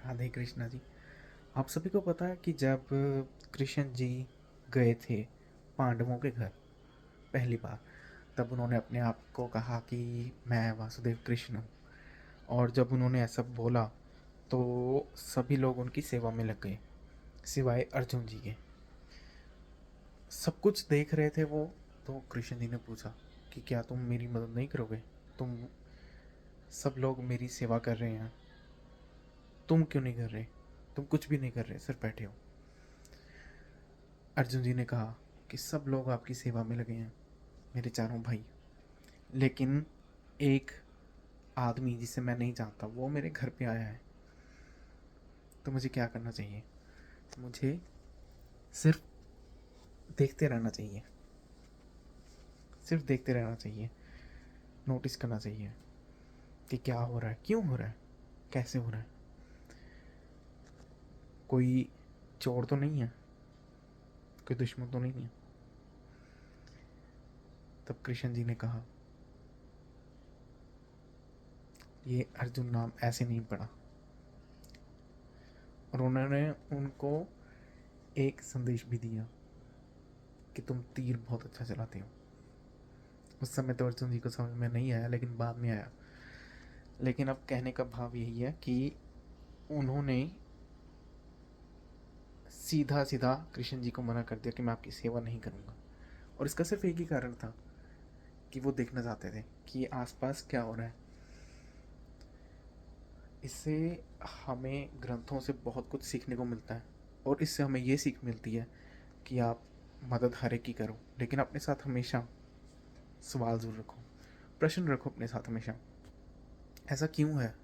राधे कृष्णा जी। आप सभी को पता है कि जब कृष्ण जी गए थे पांडवों के घर पहली बार, तब उन्होंने अपने आप को कहा कि मैं वासुदेव कृष्ण हूँ। और जब उन्होंने ऐसा बोला तो सभी लोग उनकी सेवा में लग गए, सिवाय अर्जुन जी के। सब कुछ देख रहे थे वो। तो कृष्ण जी ने पूछा कि क्या तुम मेरी मदद नहीं करोगे? तुम सब लोग मेरी सेवा कर रहे हैं, तुम क्यों नहीं कर रहे? तुम कुछ भी नहीं कर रहे, सिर्फ बैठे हो। अर्जुन जी ने कहा कि सब लोग आपकी सेवा में लगे हैं, मेरे चारों भाई, लेकिन एक आदमी जिसे मैं नहीं जानता वो मेरे घर पे आया है। तो मुझे क्या करना चाहिए? मुझे सिर्फ देखते रहना चाहिए, सिर्फ देखते रहना चाहिए, नोटिस करना चाहिए कि क्या हो रहा है, क्यों हो रहा है, कैसे हो रहा है। कोई चोर तो नहीं है, कोई दुश्मन तो नहीं है। तब कृष्ण जी ने कहा, ये अर्जुन नाम ऐसे नहीं पड़ा। और उन्होंने उनको एक संदेश भी दिया कि तुम तीर बहुत अच्छा चलाते हो। उस समय तो अर्जुन जी को समझ में नहीं आया, लेकिन बाद में आया। लेकिन अब कहने का भाव यही है कि उन्होंने सीधा सीधा कृष्ण जी को मना कर दिया कि मैं आपकी सेवा नहीं करूँगा। और इसका सिर्फ एक ही कारण था कि वो देखना चाहते थे कि आसपास क्या हो रहा है। इससे हमें ग्रंथों से बहुत कुछ सीखने को मिलता है। और इससे हमें ये सीख मिलती है कि आप मदद हर एक की करो, लेकिन अपने साथ हमेशा सवाल ज़रूर रखो, प्रश्न रखो अपने साथ हमेशा। ऐसा क्यों है,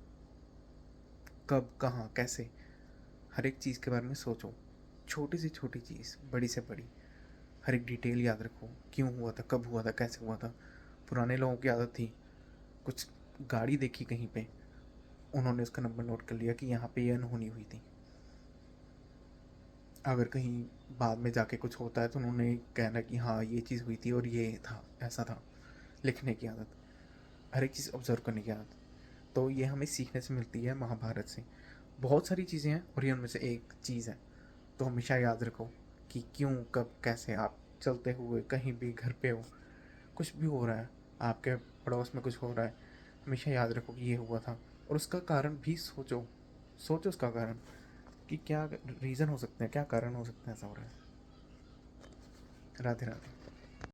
कब, कहाँ, कैसे, हर एक चीज़ के बारे में सोचो। छोटी से छोटी चीज़, बड़ी से बड़ी, हर एक डिटेल याद रखो। क्यों हुआ था, कब हुआ था, कैसे हुआ था। पुराने लोगों की आदत थी, कुछ गाड़ी देखी कहीं पे, उन्होंने उसका नंबर नोट कर लिया कि यहाँ पे ये अनहोनी हुई थी। अगर कहीं बाद में जाके कुछ होता है तो उन्होंने कहना कि हाँ ये चीज़ हुई थी और ये था, ऐसा था। लिखने की आदत, हर एक चीज़ ऑब्जर्व करने की आदत। तो ये हमें सीखने से मिलती है महाभारत से। बहुत सारी चीज़ें हैं और ये उनमें से एक चीज़ है। तो हमेशा याद रखो कि क्यों, कब, कैसे। आप चलते हुए कहीं भी, घर पे हो, कुछ भी हो रहा है, आपके पड़ोस में कुछ हो रहा है, हमेशा याद रखो कि ये हुआ था। और उसका कारण भी सोचो, सोचो उसका कारण कि क्या रीज़न हो सकते हैं, क्या कारण हो सकते हैं ऐसा हो रहा है। राधे राधे।